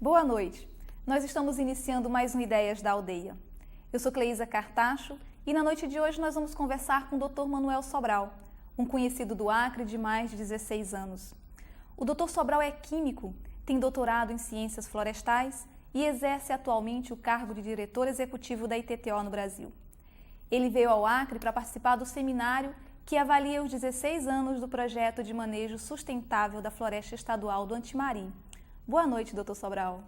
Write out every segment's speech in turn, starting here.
Boa noite. Nós estamos iniciando mais um Ideias da Aldeia. Eu sou Cleísa Cartacho e na noite de hoje nós vamos conversar com o Dr. Manuel Sobral, um conhecido do Acre de mais de 16 anos. O Dr. Sobral é químico, tem doutorado em ciências florestais e exerce atualmente o cargo de diretor executivo da ITTO no Brasil. Ele veio ao Acre para participar do seminário que avalia os 16 anos do projeto de manejo sustentável da Floresta Estadual do Antimari. Boa noite, Dr. Sobral.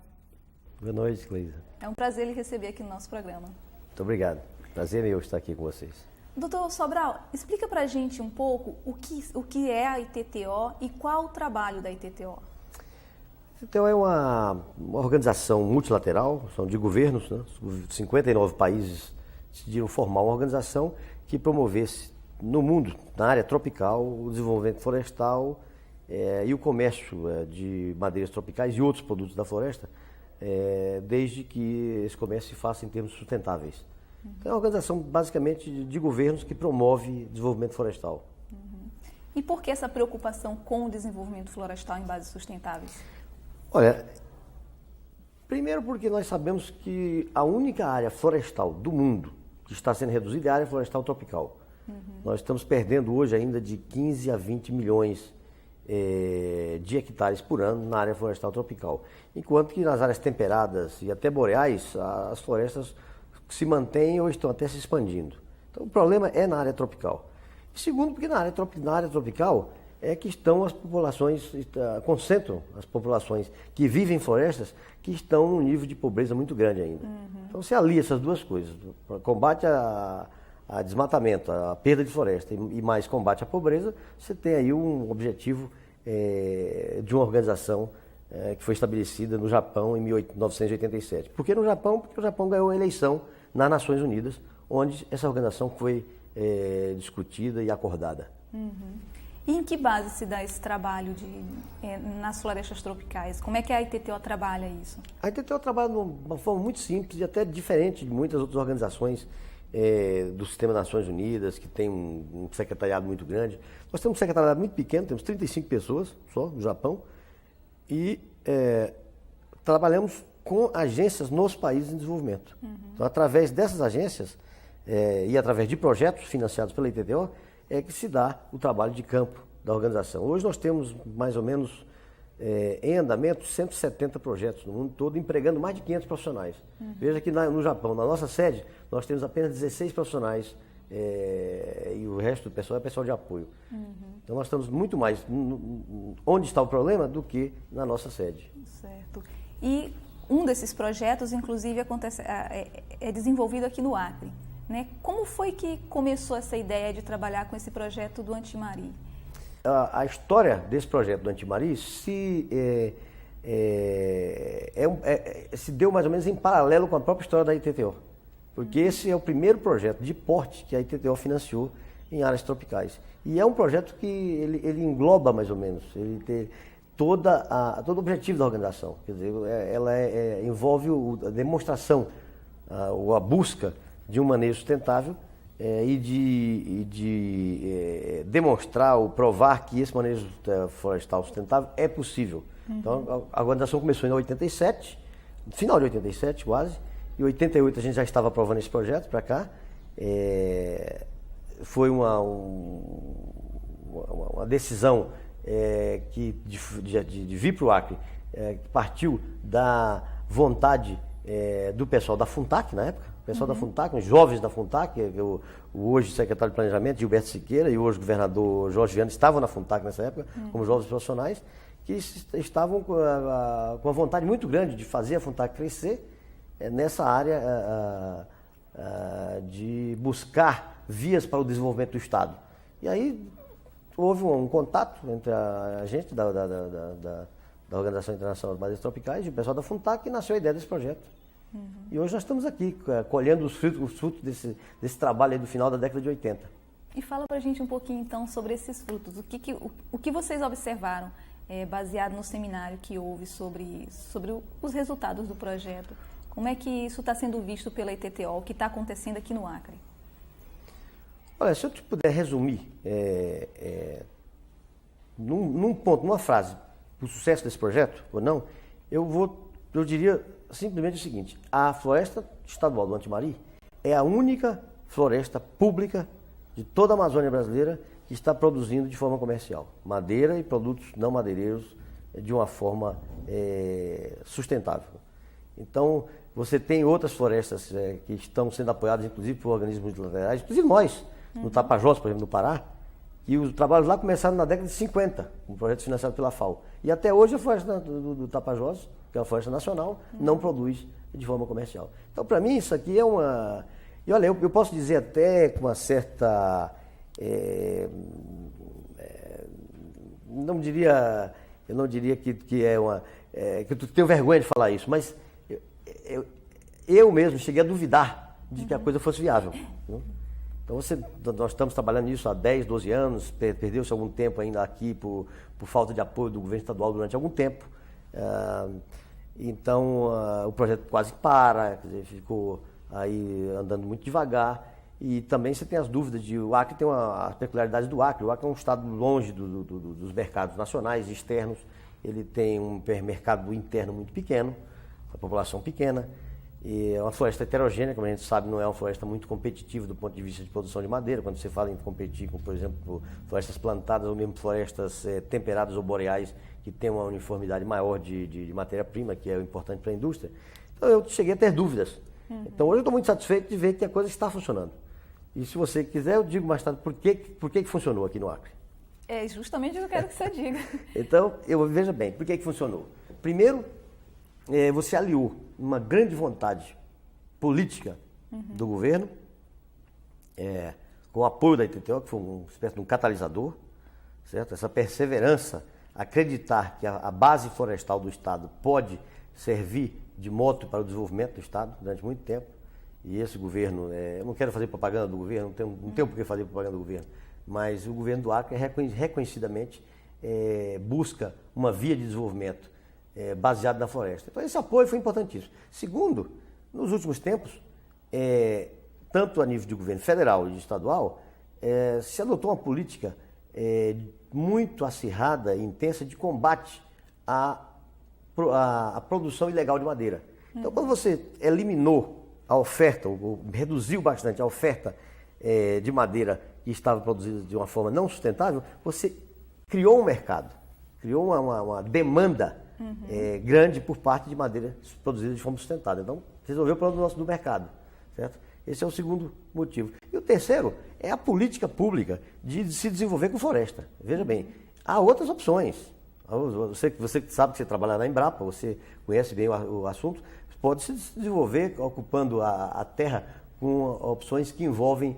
Boa noite, Cleísa. É um prazer lhe receber aqui no nosso programa. Muito obrigado. Prazer meu estar aqui com vocês. Dr. Sobral, explica pra gente um pouco o que é a ITTO e qual o trabalho da ITTO. A ITTO é uma organização multilateral, são de governos, né? 59 países decidiram formar uma organização que promovesse no mundo, na área tropical, o desenvolvimento florestal e o comércio de madeiras tropicais e outros produtos da floresta, desde que esse comércio se faça em termos sustentáveis. Então, é uma organização basicamente de governos que promove desenvolvimento florestal. E por que essa preocupação com o desenvolvimento florestal em bases sustentáveis? Olha, primeiro porque nós sabemos que a única área florestal do mundo que está sendo reduzida é a área florestal tropical. Nós estamos perdendo hoje ainda de 15 a 20 milhões de hectares por ano na área florestal tropical. Enquanto que nas áreas temperadas e até boreais, as florestas se mantêm ou estão até se expandindo. Então o problema é na área tropical. E segundo, porque na área tropical é que estão as populações, concentram as populações que vivem em florestas que estão num nível de pobreza muito grande ainda. Então você alia essas duas coisas, combate a desmatamento, a perda de floresta e mais combate à pobreza, você tem aí um objetivo de uma organização que foi estabelecida no Japão em 1987. Por que no Japão? Porque o Japão ganhou a eleição nas Nações Unidas, onde essa organização foi discutida e acordada. E em que base se dá esse trabalho nas florestas tropicais? Como é que a ITTO trabalha isso? A ITTO trabalha de uma forma muito simples e até diferente de muitas outras organizações do Sistema das Nações Unidas, que tem um secretariado muito grande. Nós temos um secretariado muito pequeno, temos 35 pessoas só no Japão, e trabalhamos com agências nos países em desenvolvimento. Então, através dessas agências e através de projetos financiados pela ITTO, é que se dá o trabalho de campo da organização. Hoje nós temos mais ou menos em andamento 170 projetos no mundo todo, empregando mais de 500 profissionais. Veja que no Japão, na nossa sede, nós temos apenas 16 profissionais e o resto do pessoal é pessoal de apoio. Então nós estamos muito mais onde está o problema do que na nossa sede. Certo. E um desses projetos, inclusive, é desenvolvido aqui no Acre, né? Como foi que começou essa ideia de trabalhar com esse projeto do Antimari? A história desse projeto do Antimari se deu mais ou menos em paralelo com a própria história da ITTO. Porque esse é o primeiro projeto de porte que a ITTO financiou em áreas tropicais. E é um projeto que ele engloba mais ou menos, ele tem todo o objetivo da organização. Quer dizer, ela envolve a demonstração, a busca de um manejo sustentável e de demonstrar ou provar que esse manejo florestal sustentável é possível. Então, a organização começou em 87, no final de 87 quase, em 88 a gente já estava aprovando esse projeto para cá. Foi uma decisão de vir para o Acre, que partiu da vontade do pessoal da FUNTAC na época. O pessoal da FUNTAC, os jovens da FUNTAC, o hoje secretário de Planejamento, Gilberto Siqueira, e hoje governador Jorge Viana, estavam na FUNTAC nessa época, como jovens profissionais, que estavam com a vontade muito grande de fazer a FUNTAC crescer nessa área de buscar vias para o desenvolvimento do Estado. E aí houve um contato entre a gente da Organização Internacional de Madeiras Tropicais e o pessoal da FUNTAC, e nasceu a ideia desse projeto. E hoje nós estamos aqui, colhendo os frutos desse trabalho aí do final da década de 80. E fala pra gente um pouquinho então sobre esses frutos. O que vocês observaram, baseado no seminário que houve sobre os resultados do projeto? Como é que isso está sendo visto pela ITTO, o que está acontecendo aqui no Acre? Olha, se eu te puder resumir num ponto, numa frase, o sucesso desse projeto ou não, eu vou eu diria simplesmente o seguinte: a floresta estadual do Antimari é a única floresta pública de toda a Amazônia brasileira que está produzindo de forma comercial madeira e produtos não madeireiros de uma forma sustentável. Então, você tem outras florestas que estão sendo apoiadas, inclusive, por organismos multilaterais, inclusive nós, no Tapajós, por exemplo, no Pará, e os trabalhos lá começaram na década de 50, com projetos financiados pela FAO. E até hoje a floresta do Tapajós, que é uma floresta nacional, não produz de forma comercial. Então, para mim, isso aqui é uma... E olha, eu posso dizer até com uma certa... eu não diria que é uma... que eu tenho vergonha de falar isso, mas eu mesmo cheguei a duvidar de que a coisa fosse viável. Né? Então, nós estamos trabalhando nisso há 10, 12 anos, perdeu-se algum tempo ainda aqui por falta de apoio do governo estadual durante algum tempo. Então, o projeto quase para, quer dizer, ficou aí andando muito devagar. E também você tem as dúvidas de... O Acre tem as peculiaridades do Acre. O Acre é um estado longe dos mercados nacionais e externos. Ele tem um mercado interno muito pequeno, a população pequena. E é uma floresta heterogênea, como a gente sabe, não é uma floresta muito competitiva do ponto de vista de produção de madeira. Quando você fala em competir com, por exemplo, florestas plantadas ou mesmo florestas temperadas ou boreais, que tem uma uniformidade maior de matéria-prima, que é importante para a indústria. Então eu cheguei a ter dúvidas. Então hoje eu estou muito satisfeito de ver que a coisa está funcionando. E se você quiser, eu digo mais tarde por que funcionou aqui no Acre. É justamente o que eu quero que você diga. Então, veja bem, por que funcionou? Primeiro, você aliou uma grande vontade política do governo, com o apoio da ITTO, que foi uma espécie de um catalisador, certo? Essa perseverança, acreditar que a base florestal do Estado pode servir de moto para o desenvolvimento do Estado durante muito tempo. E esse governo, eu não quero fazer propaganda do governo, não tenho por que fazer propaganda do governo, mas o governo do Acre reconhecidamente busca uma via de desenvolvimento baseado na floresta. Então esse apoio foi importantíssimo. Segundo, nos últimos tempos, tanto a nível de governo federal e estadual, se adotou uma política muito acirrada e intensa de combate à produção ilegal de madeira. Então quando você eliminou a oferta, ou reduziu bastante a oferta de madeira que estava produzida de uma forma não sustentável, você criou um mercado, criou uma demanda grande por parte de madeira produzida de forma sustentável. Então, resolveu o problema do mercado, certo? Esse é o segundo motivo. E o terceiro é a política pública de se desenvolver com floresta. Veja bem, há outras opções. Você sabe que você trabalha na Embrapa, você conhece bem o assunto, pode se desenvolver ocupando a terra com opções que envolvem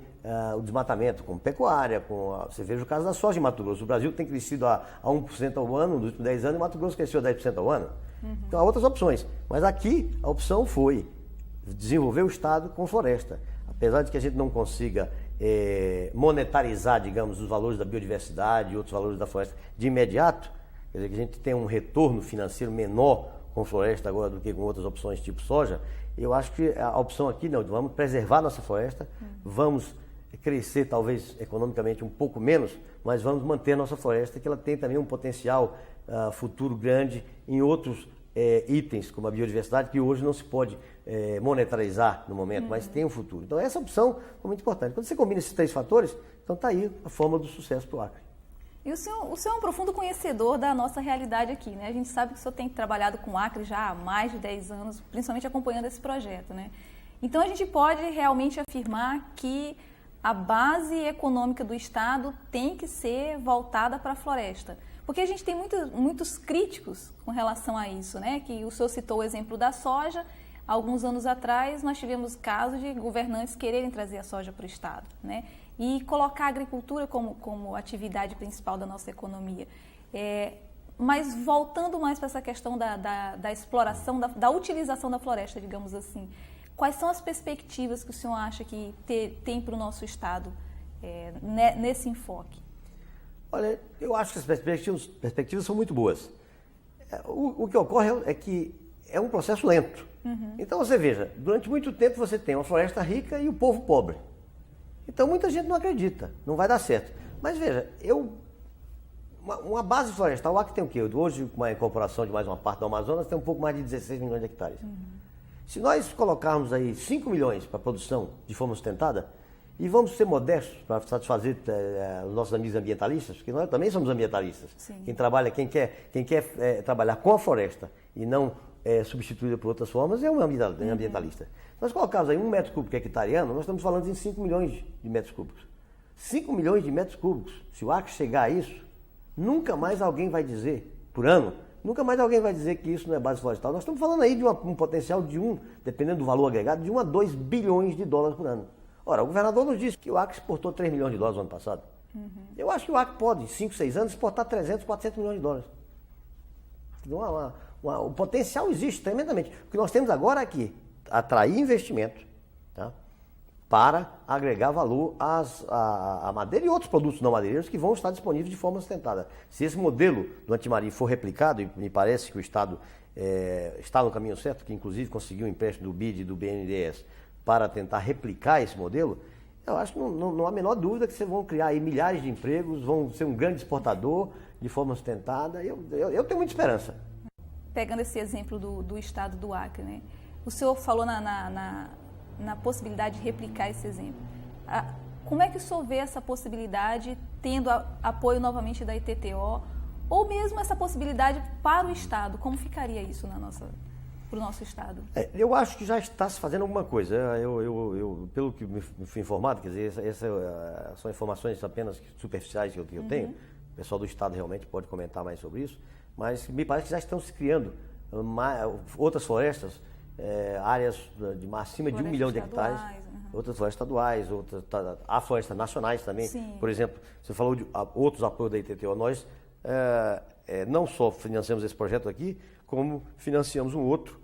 o desmatamento, como pecuária, você veja o caso da soja em Mato Grosso. O Brasil tem crescido a 1% ao ano nos últimos 10 anos e Mato Grosso cresceu a 10% ao ano. Então há outras opções. Mas aqui a opção foi desenvolver o Estado com floresta. Apesar de que a gente não consiga monetarizar, digamos, os valores da biodiversidade e outros valores da floresta de imediato, quer dizer que a gente tem um retorno financeiro menor com floresta agora do que com outras opções tipo soja, eu acho que a opção aqui, não, vamos preservar nossa floresta, vamos crescer talvez economicamente um pouco menos, mas vamos manter nossa floresta, que ela tem também um potencial futuro grande em outros itens, como a biodiversidade, que hoje não se pode monetarizar no momento, mas tem um futuro. Então essa opção é muito importante. Quando você combina esses três fatores, então está aí a fórmula do sucesso para o Acre. E o senhor é um profundo conhecedor da nossa realidade aqui, né? A gente sabe que o senhor tem trabalhado com o Acre já há mais de 10 anos, principalmente acompanhando esse projeto, né? Então a gente pode realmente afirmar que a base econômica do Estado tem que ser voltada para a floresta. Porque a gente tem muitos críticos com relação a isso, né? Que o senhor citou o exemplo da soja. Alguns anos atrás nós tivemos casos de governantes quererem trazer a soja para o Estado, né? E colocar a agricultura como atividade principal da nossa economia. Mas voltando mais para essa questão da exploração, da utilização da floresta, digamos assim, quais são as perspectivas que o senhor acha que tem para o nosso Estado nesse enfoque? Olha, eu acho que as perspectivas são muito boas. O que ocorre é que é um processo lento. Então você veja, durante muito tempo você tem uma floresta rica e o povo pobre. Então muita gente não acredita, não vai dar certo. Mas veja, uma base florestal, o Acre tem o quê? Hoje, com a incorporação de mais uma parte do Amazonas, tem um pouco mais de 16 milhões de hectares. Se nós colocarmos aí 5 milhões para produção de forma sustentada, e vamos ser modestos para satisfazer os nossos amigos ambientalistas, porque nós também somos ambientalistas. Sim. Quem quer trabalhar com a floresta e não substituída por outras formas é um ambientalista. Nós colocamos aí 1 metro cúbico hectareano, nós estamos falando em 5 milhões de metros cúbicos. 5 milhões de metros cúbicos, se o Acre chegar a isso, nunca mais alguém vai dizer, por ano, nunca mais alguém vai dizer que isso não é base florestal. Nós estamos falando aí de um potencial de dependendo do valor agregado, de 1 a 2 bilhões de dólares por ano. Ora, o governador nos disse que o Acre exportou 3 milhões de dólares no ano passado. Eu acho que o Acre pode, em 5, 6 anos, exportar 300, 400 milhões de dólares. Então, o potencial existe tremendamente. O que nós temos agora é que atrair investimento, tá, para agregar valor à madeira e outros produtos não madeireiros que vão estar disponíveis de forma sustentada. Se esse modelo do Antimari for replicado, e me parece que o Estado está no caminho certo, que inclusive conseguiu um empréstimo do BID e do BNDES para tentar replicar esse modelo, eu acho que não há a menor dúvida que vocês vão criar aí milhares de empregos, vão ser um grande exportador de forma sustentada. Eu tenho muita esperança. Pegando esse exemplo do estado do Acre, né? O senhor falou na possibilidade de replicar esse exemplo. Como é que o senhor vê essa possibilidade, tendo apoio novamente da ITTO, ou mesmo essa possibilidade para o Estado? Como ficaria isso para o nosso Estado? Eu acho que já está se fazendo alguma coisa. Pelo que me fui informado, quer dizer, essas são informações apenas superficiais que eu tenho. O pessoal do Estado realmente pode comentar mais sobre isso, mas me parece que já estão se criando outras florestas, áreas acima de 1 milhão de hectares, outras florestas estaduais, há florestas nacionais também. Sim. Por exemplo, você falou de outros apoios da ITTO, nós não só financiamos esse projeto aqui, como financiamos um outro,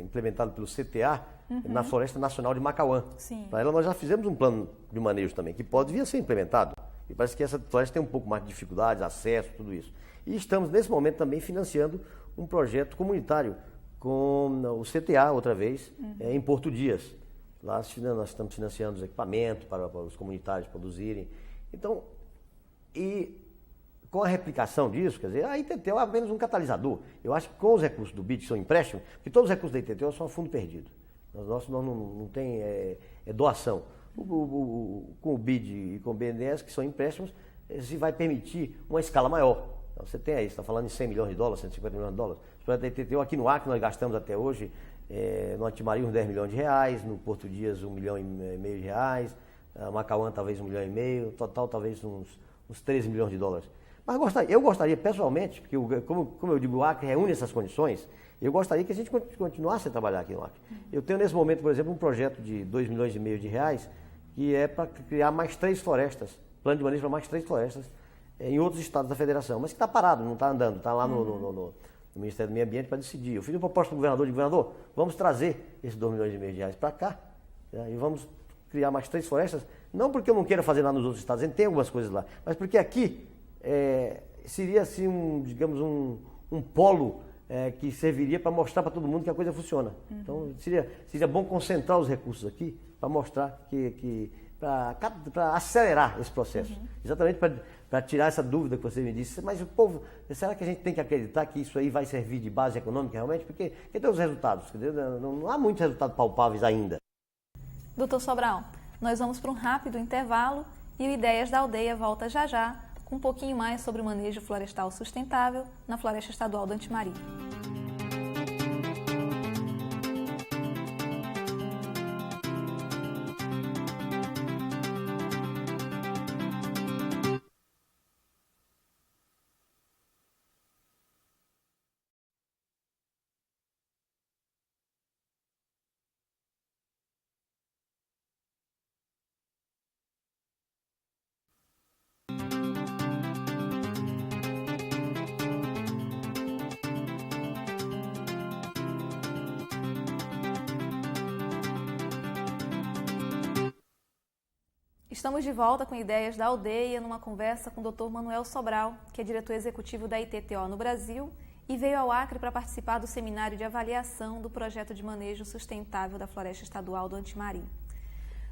implementado pelo CTA, na Floresta Nacional de Macauã. Para ela nós já fizemos um plano de manejo também, que pode vir a ser implementado. E parece que essa floresta tem um pouco mais de dificuldades, acesso, tudo isso. E estamos, nesse momento, também financiando um projeto comunitário com o CTA, outra vez, em Porto Dias. Lá nós estamos financiando os equipamentos para os comunitários produzirem. Então, e com a replicação disso, quer dizer, a ITTO é apenas um catalisador. Eu acho que com os recursos do BID, que são empréstimos, porque todos os recursos da ITTO são a fundo perdido. Nós não tem doação. Com o BID e com o BNDES, que são empréstimos, se vai permitir uma escala maior. Então, você tem aí, você está falando em 100 milhões de dólares, 150 milhões de dólares. Os projetos da ITTO aqui no Acre nós gastamos até hoje, no Antimari uns 10 milhões de reais, no Porto Dias 1,5 milhão de reais, Macauã talvez 1,5 milhão, total talvez uns 13 milhões de dólares. Mas eu gostaria pessoalmente, porque como eu digo, o Acre reúne essas condições, eu gostaria que a gente continuasse a trabalhar aqui no Acre. Eu tenho nesse momento, por exemplo, um projeto de 2,5 milhões de reais, que é para criar mais 3 florestas, plano de manejo para mais 3 florestas em outros estados da federação, mas que está parado, não está andando, está lá no Ministério do Meio Ambiente para decidir. Eu fiz uma proposta para o governador, governador, vamos trazer esses 2,5 milhões de reais para cá, né, e vamos criar mais 3 florestas, não porque eu não queira fazer lá nos outros estados, a gente tem algumas coisas lá, mas porque aqui seria assim, digamos, um polo que serviria para mostrar para todo mundo que a coisa funciona. Então, seria bom concentrar os recursos aqui para mostrar para acelerar esse processo. Exatamente para tirar essa dúvida que você me disse. Mas o povo, será que a gente tem que acreditar que isso aí vai servir de base econômica realmente? Porque cadê os resultados? Não há muitos resultados palpáveis ainda. Doutor Sobral, nós vamos para um rápido intervalo e o Ideias da Aldeia volta já com um pouquinho mais sobre o manejo florestal sustentável na Floresta Estadual do Antimari. Estamos de volta com Ideias da Aldeia, numa conversa com o Dr. Manuel Sobral, que é diretor executivo da ITTO no Brasil e veio ao Acre para participar do seminário de avaliação do projeto de manejo sustentável da Floresta Estadual do Antimari.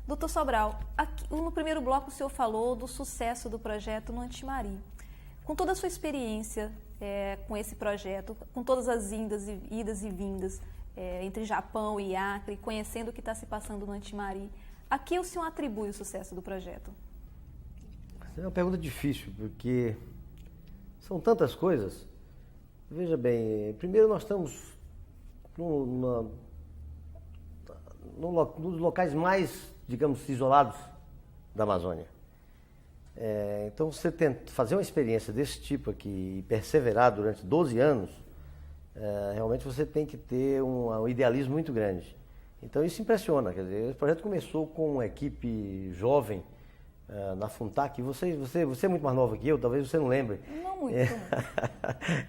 Dr. Sobral, no primeiro bloco o senhor falou do sucesso do projeto no Antimari. Com toda a sua experiência com esse projeto, com todas as idas e vindas entre Japão e Acre, conhecendo o que está se passando no Antimari, a que o senhor atribui o sucesso do projeto? É uma pergunta difícil, porque são tantas coisas. Veja bem, primeiro nós estamos num dos locais mais, digamos, isolados da Amazônia. Então, você tenta fazer uma experiência desse tipo aqui e perseverar durante 12 anos, realmente você tem que ter um idealismo muito grande. Então, isso impressiona. Quer dizer, o projeto começou com uma equipe jovem na Funtac. Você é muito mais nova que eu, talvez você não lembre. Não muito.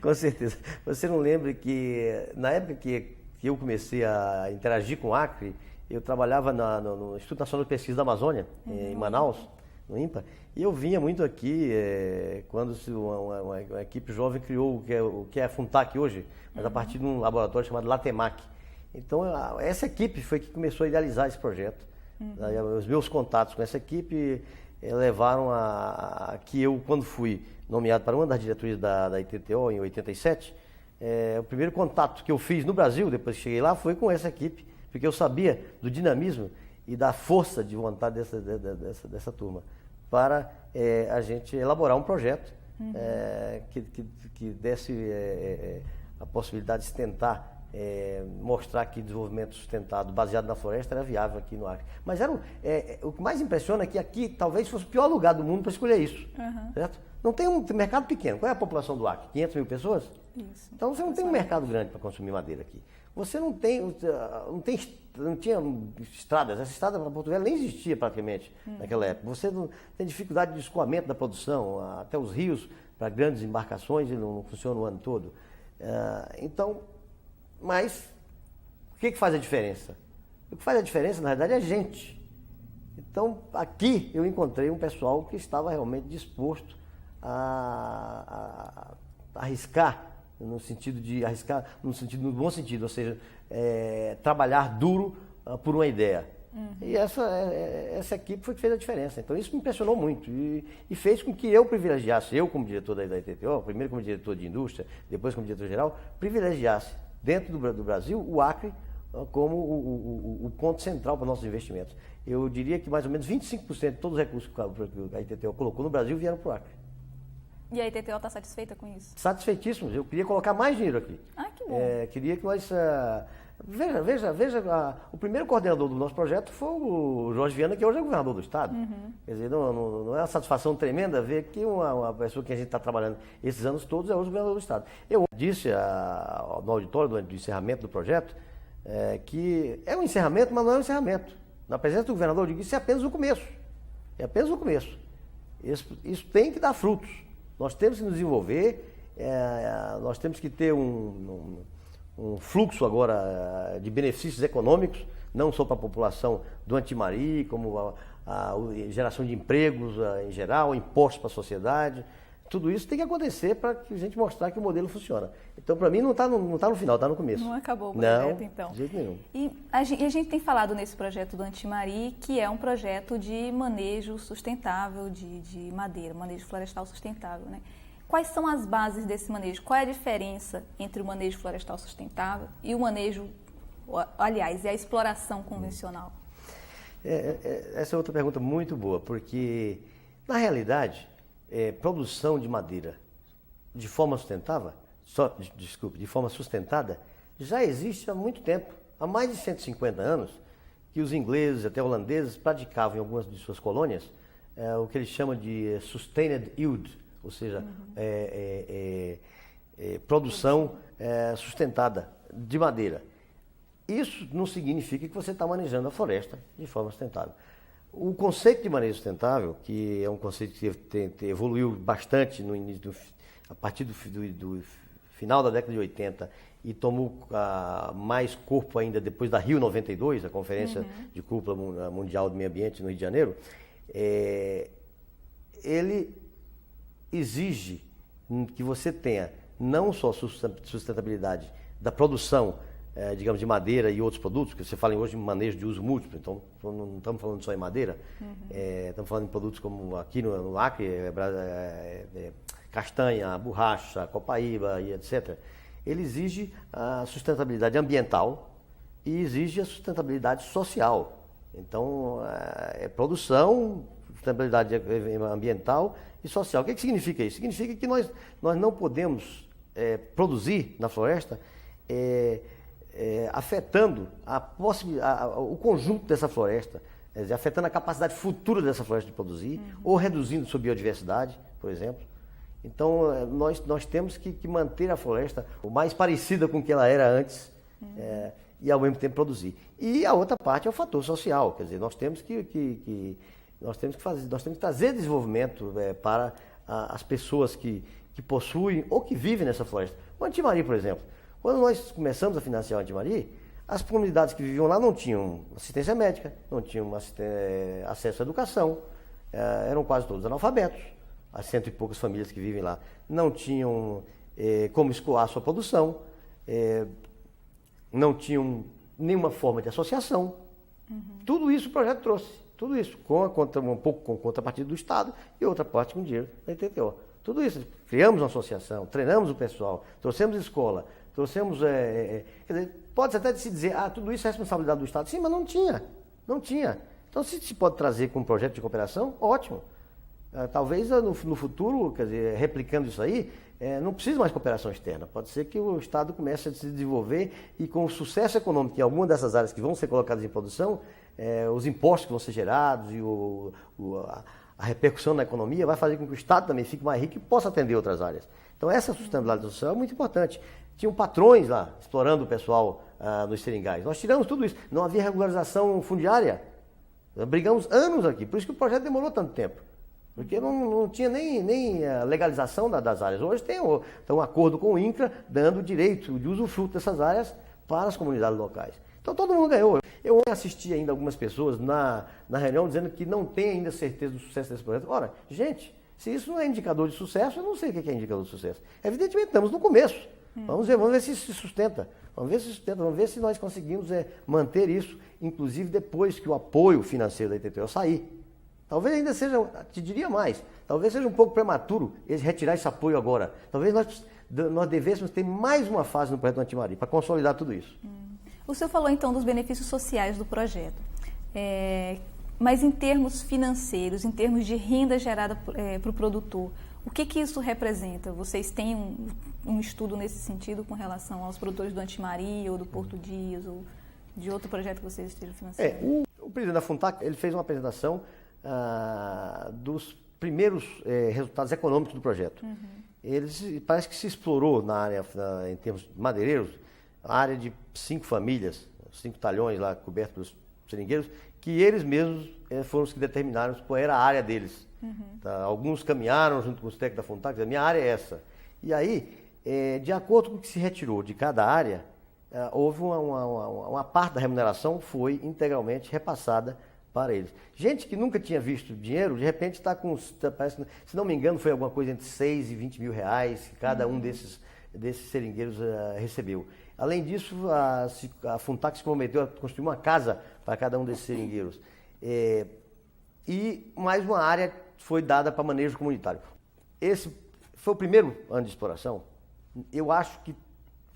Com certeza. Você não lembra que, na época que eu comecei a interagir com o Acre, eu trabalhava no Instituto Nacional de Pesquisa da Amazônia, em Manaus, no INPA, e eu vinha muito aqui quando uma equipe jovem criou o que é a Funtac hoje, mas a partir de um laboratório chamado Latemac. Então, essa equipe foi que começou a idealizar esse projeto. Os meus contatos com essa equipe levaram a que eu, quando fui nomeado para uma das diretorias da ITTO, em 87, o primeiro contato que eu fiz no Brasil, depois que cheguei lá, foi com essa equipe, porque eu sabia do dinamismo e da força de vontade dessa turma, para a gente elaborar um projeto que desse a possibilidade de se tentar mostrar que desenvolvimento sustentado, baseado na floresta, era viável aqui no Acre. Mas o que mais impressiona é que aqui talvez fosse o pior lugar do mundo para escolher isso, certo? Não tem um mercado pequeno. Qual é a população do Acre? 500 mil pessoas? Isso. Então você não tem um mercado grande para consumir madeira aqui. Você não tinha estradas. Essa estrada para Porto Velho nem existia praticamente naquela época. Você não tem dificuldade de escoamento da produção, até os rios para grandes embarcações e não funciona o ano todo. Mas o que faz a diferença? O que faz a diferença, na verdade, é a gente. Então, aqui eu encontrei um pessoal que estava realmente disposto a arriscar, no no bom sentido, ou seja, trabalhar duro por uma ideia. E essa equipe foi que fez a diferença. Então isso me impressionou muito e fez com que eu privilegiasse, eu como diretor da ITTO, primeiro como diretor de indústria, depois como diretor-geral, privilegiasse dentro do Brasil o Acre como o ponto central para nossos investimentos. Eu diria que mais ou menos 25% de todos os recursos que a ITTO colocou no Brasil vieram para o Acre. E a ITTO está satisfeita com isso? Satisfeitíssimos. Eu queria colocar mais dinheiro aqui. Ah, que bom. Queria que nós... Veja, o primeiro coordenador do nosso projeto foi o Jorge Viana, que hoje é governador do Estado. Quer dizer, não é uma satisfação tremenda ver que uma pessoa que a gente está trabalhando esses anos todos é hoje governador do Estado. Eu disse no auditório do encerramento do projeto que é um encerramento, mas não é um encerramento. Na presença do governador, eu digo que isso é apenas o começo. É apenas o começo. Isso tem que dar frutos. Nós temos que nos desenvolver, nós temos que ter um fluxo agora de benefícios econômicos, não só para a população do Antimari, como a geração de empregos em geral, impostos para a sociedade. Tudo isso tem que acontecer para a gente mostrar que o modelo funciona. Então, para mim, não está no final, está no começo. Não acabou o projeto, então. De jeito nenhum. E a gente tem falado nesse projeto do Antimari, que é um projeto de manejo sustentável de madeira, manejo florestal sustentável, né? Quais são as bases desse manejo? Qual é a diferença entre o manejo florestal sustentável e o manejo, aliás, e a exploração convencional? Essa é outra pergunta muito boa, porque, na realidade, produção de madeira de forma sustentável, de forma sustentada, já existe há muito tempo. Há mais de 150 anos que os ingleses, até holandeses, praticavam em algumas de suas colônias o que eles chamam de sustained yield, ou seja, produção sustentada de madeira. Isso não significa que você está manejando a floresta de forma sustentável. O conceito de manejo sustentável, que é um conceito que evoluiu bastante a partir do final da década de 80 e tomou mais corpo ainda depois da Rio 92, a Conferência de Cúpula Mundial do Meio Ambiente no Rio de Janeiro, ele exige que você tenha não só sustentabilidade da produção, digamos, de madeira e outros produtos, que você fala hoje em manejo de uso múltiplo, então não estamos falando só em madeira, estamos falando em produtos como aqui no Acre, castanha, borracha, copaíba e etc., ele exige a sustentabilidade ambiental e exige a sustentabilidade social. Então, é produção, sustentabilidade ambiental e social. O que significa isso? Significa que nós não podemos produzir na floresta afetando o conjunto dessa floresta, quer dizer, afetando a capacidade futura dessa floresta de produzir, ou reduzindo sua biodiversidade, por exemplo. Então, nós temos que manter a floresta o mais parecida com o que ela era antes, e ao mesmo tempo produzir. E a outra parte é o fator social, quer dizer, nós temos que trazer desenvolvimento para as pessoas que possuem ou que vivem nessa floresta. O Antimari, por exemplo, quando nós começamos a financiar o Antimari, as comunidades que viviam lá não tinham assistência médica, não tinham acesso à educação, eram quase todos analfabetos, as 100 e poucas famílias que vivem lá não tinham como escoar a sua produção, não tinham nenhuma forma de associação. Tudo isso o projeto trouxe, tudo isso, um pouco com contrapartida do Estado e outra parte com dinheiro da ITTO. Tudo isso, criamos uma associação, treinamos o pessoal, trouxemos escola, trouxemos, quer dizer, pode até se dizer, tudo isso é responsabilidade do Estado. Sim, mas não tinha. Então, se pode trazer com um projeto de cooperação, ótimo. Talvez no futuro, quer dizer, replicando isso aí, não precisa mais cooperação externa. Pode ser que o Estado comece a se desenvolver e com o sucesso econômico em alguma dessas áreas que vão ser colocadas em produção, os impostos que vão ser gerados e a repercussão na economia vai fazer com que o Estado também fique mais rico e possa atender outras áreas. Então, essa sustentabilidade social é muito importante. Tinham patrões lá, explorando o pessoal nos seringais. Nós tiramos tudo isso. Não havia regularização fundiária. Brigamos anos aqui. Por isso que o projeto demorou tanto tempo. Porque não tinha nem a legalização das áreas. Hoje tem um acordo com o INCRA, dando o direito de usufruto dessas áreas para as comunidades locais. Então todo mundo ganhou. Eu assisti ainda algumas pessoas na reunião dizendo que não tem ainda certeza do sucesso desse projeto. Ora, gente, se isso não é indicador de sucesso, eu não sei o que é indicador de sucesso. Evidentemente, estamos no começo. Vamos ver se isso se sustenta. Vamos ver se nós conseguimos manter isso, inclusive depois que o apoio financeiro da ITTO sair. Talvez ainda seja, te diria mais, talvez seja um pouco prematuro retirar esse apoio agora. Talvez nós devêssemos ter mais uma fase no projeto do Antimari para consolidar tudo isso. O senhor falou então dos benefícios sociais do projeto, mas em termos financeiros, em termos de renda gerada para o produtor, o que isso representa? Vocês têm um estudo nesse sentido com relação aos produtores do Antimari ou do Porto Dias ou de outro projeto que vocês estejam financiando? O presidente da Funtac, ele fez uma apresentação dos primeiros resultados econômicos do projeto. Parece que se explorou na área, em termos madeireiros, a área de 5 famílias, 5 talhões lá cobertos pelos seringueiros, que eles mesmos foram os que determinaram qual era a área deles. Tá? Alguns caminharam junto com os técnicos da Funtac, a minha área é essa. E aí, de acordo com o que se retirou de cada área, houve uma parte da remuneração foi integralmente repassada para eles. Gente que nunca tinha visto dinheiro, de repente está com, parece, se não me engano, foi alguma coisa entre 6 e 20 mil reais que cada um desses seringueiros recebeu. Além disso, a Funtac se comprometeu a construir uma casa para cada um desses seringueiros. E mais uma área foi dada para manejo comunitário. Esse foi o primeiro ano de exploração. Eu acho que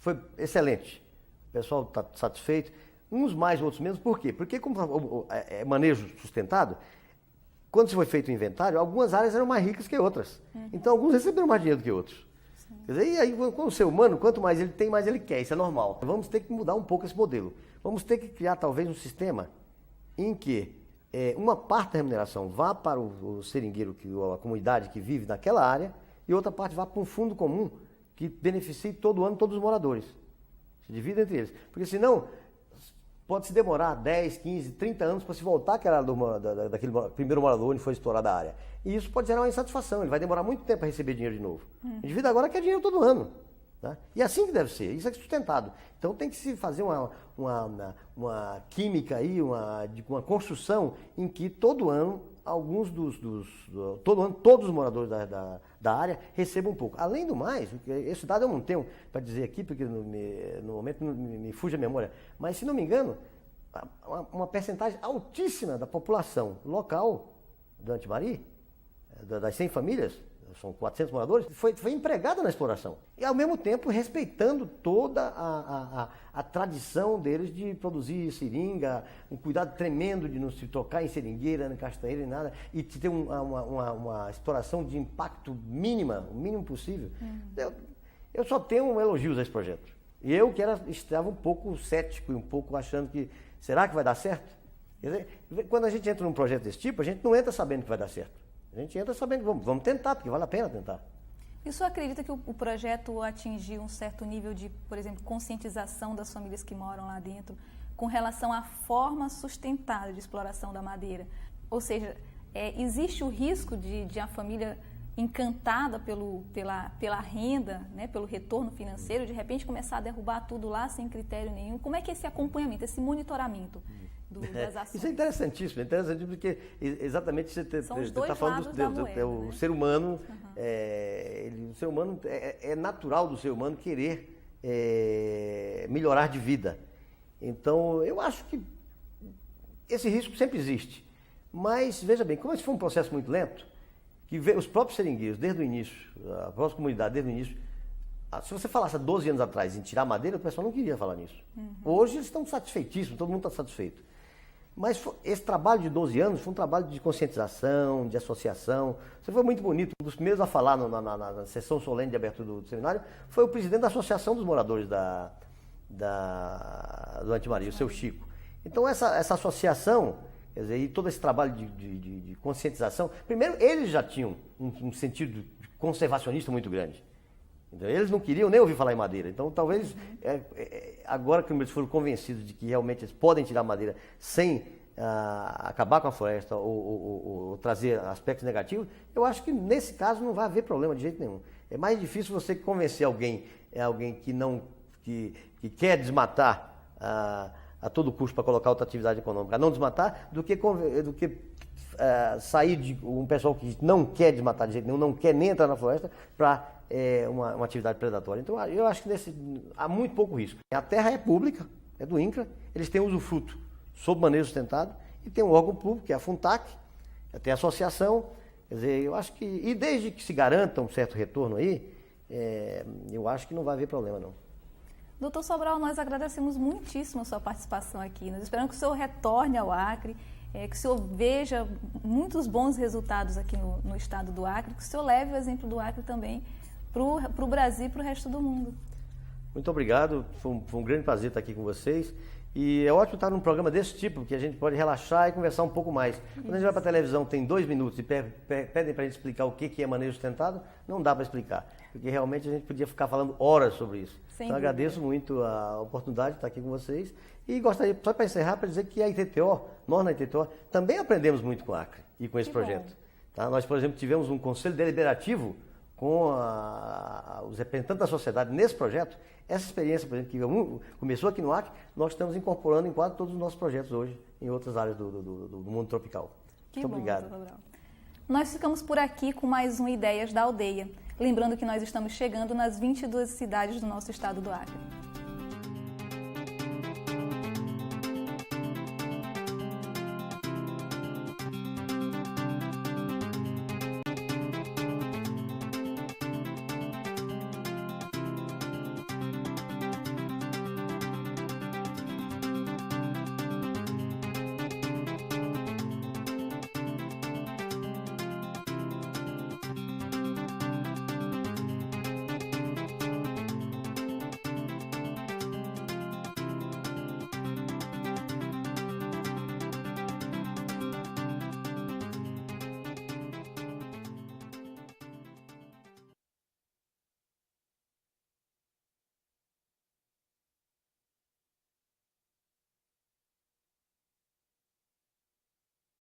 foi excelente. O pessoal está satisfeito. Uns mais, outros menos. Por quê? Porque como é manejo sustentado, quando se foi feito o inventário, algumas áreas eram mais ricas que outras. Então, alguns receberam mais dinheiro do que outros. Quer dizer, e aí, com o ser humano, quanto mais ele tem, mais ele quer. Isso é normal. Vamos ter que mudar um pouco esse modelo. Vamos ter que criar, talvez, um sistema em que uma parte da remuneração vá para o seringueiro, a comunidade que vive naquela área, e outra parte vá para um fundo comum que beneficie todo ano todos os moradores. Se divida entre eles. Porque senão, pode-se demorar 10, 15, 30 anos para se voltar àquela daquele primeiro morador onde foi explorada a área. E isso pode gerar uma insatisfação, ele vai demorar muito tempo para receber dinheiro de novo. O indivíduo agora quer dinheiro todo ano. Tá? E é assim que deve ser, isso é sustentado. Então tem que se fazer uma química aí, uma construção em que todo ano, todos os moradores da área recebam um pouco. Além do mais, esse dado eu não tenho para dizer aqui, porque no momento me fuge a memória, mas se não me engano, uma percentagem altíssima da população local do Antimari, das 100 famílias, são 400 moradores, foi empregada na exploração. E, ao mesmo tempo, respeitando toda a tradição deles de produzir seringa, um cuidado tremendo de não se tocar em seringueira, em castanheira, nem nada, e de ter uma exploração de impacto mínima, o mínimo possível. Eu só tenho elogios a esse projeto. E eu estava um pouco cético e um pouco achando que, será que vai dar certo? Quer dizer, quando a gente entra num projeto desse tipo, a gente não entra sabendo que vai dar certo. A gente entra sabendo que vamos tentar, porque vale a pena tentar. E o senhor acredita que o projeto atingiu um certo nível de, por exemplo, conscientização das famílias que moram lá dentro com relação à forma sustentável de exploração da madeira? Ou seja, existe o risco de a família encantada pela renda, né, pelo retorno financeiro, de repente começar a derrubar tudo lá sem critério nenhum? Como é que é esse acompanhamento, esse monitoramento das ações? Isso é interessantíssimo porque exatamente você está falando da moeda, o ser humano, o ser humano é natural do ser humano querer melhorar de vida. Então, eu acho que esse risco sempre existe. Mas, veja bem, como esse foi um processo muito lento, que os próprios seringueiros, desde o início, a própria comunidade, desde o início, se você falasse há 12 anos atrás em tirar madeira, o pessoal não queria falar nisso. Hoje eles estão satisfeitíssimos, todo mundo está satisfeito. Mas esse trabalho de 12 anos foi um trabalho de conscientização, de associação. Isso foi muito bonito. Um dos primeiros a falar na sessão solene de abertura do seminário foi o presidente da Associação dos Moradores do Antimaria, o seu Chico. Então essa associação, quer dizer, e todo esse trabalho de conscientização, primeiro eles já tinham um sentido conservacionista muito grande. Então, eles não queriam nem ouvir falar em madeira. Então, talvez, agora que eles foram convencidos de que realmente eles podem tirar madeira sem acabar com a floresta ou trazer aspectos negativos, eu acho que nesse caso não vai haver problema de jeito nenhum. É mais difícil você convencer alguém que quer desmatar a todo custo para colocar outra atividade econômica, a não desmatar, do que sair de um pessoal que não quer desmatar de jeito nenhum, não quer nem entrar na floresta para uma atividade predatória. Então, eu acho que há muito pouco risco. A terra é pública, é do INCRA, eles têm usufruto sob manejo sustentado, e tem um órgão público, que é a FUNTAC, tem a associação, quer dizer, eu acho que, e desde que se garanta um certo retorno aí, eu acho que não vai haver problema, não. Doutor Sobral, nós agradecemos muitíssimo a sua participação aqui. Nós esperamos que o senhor retorne ao Acre, que o senhor veja muitos bons resultados aqui no estado do Acre, que o senhor leve o exemplo do Acre também para o Brasil e para o resto do mundo. Muito obrigado, foi um grande prazer estar aqui com vocês. E é ótimo estar num programa desse tipo, que a gente pode relaxar e conversar um pouco mais. Quando a gente vai para a televisão, tem 2 minutos e pedem para a gente explicar o que é manejo sustentado, não dá para explicar, porque realmente a gente podia ficar falando horas sobre isso. Então, agradeço muito a oportunidade de estar aqui com vocês e gostaria, só para encerrar, para dizer que nós na ITTO, também aprendemos muito com a Acre e com esse projeto. Tá? Nós, por exemplo, tivemos um conselho deliberativo com os representantes da sociedade nesse projeto. Essa experiência, por exemplo, que começou aqui no Acre, nós estamos incorporando em quase todos os nossos projetos hoje, em outras áreas do mundo tropical. Muito obrigado. Nós ficamos por aqui com mais um Ideias da Aldeia. Lembrando que nós estamos chegando nas 22 cidades do nosso estado do Acre.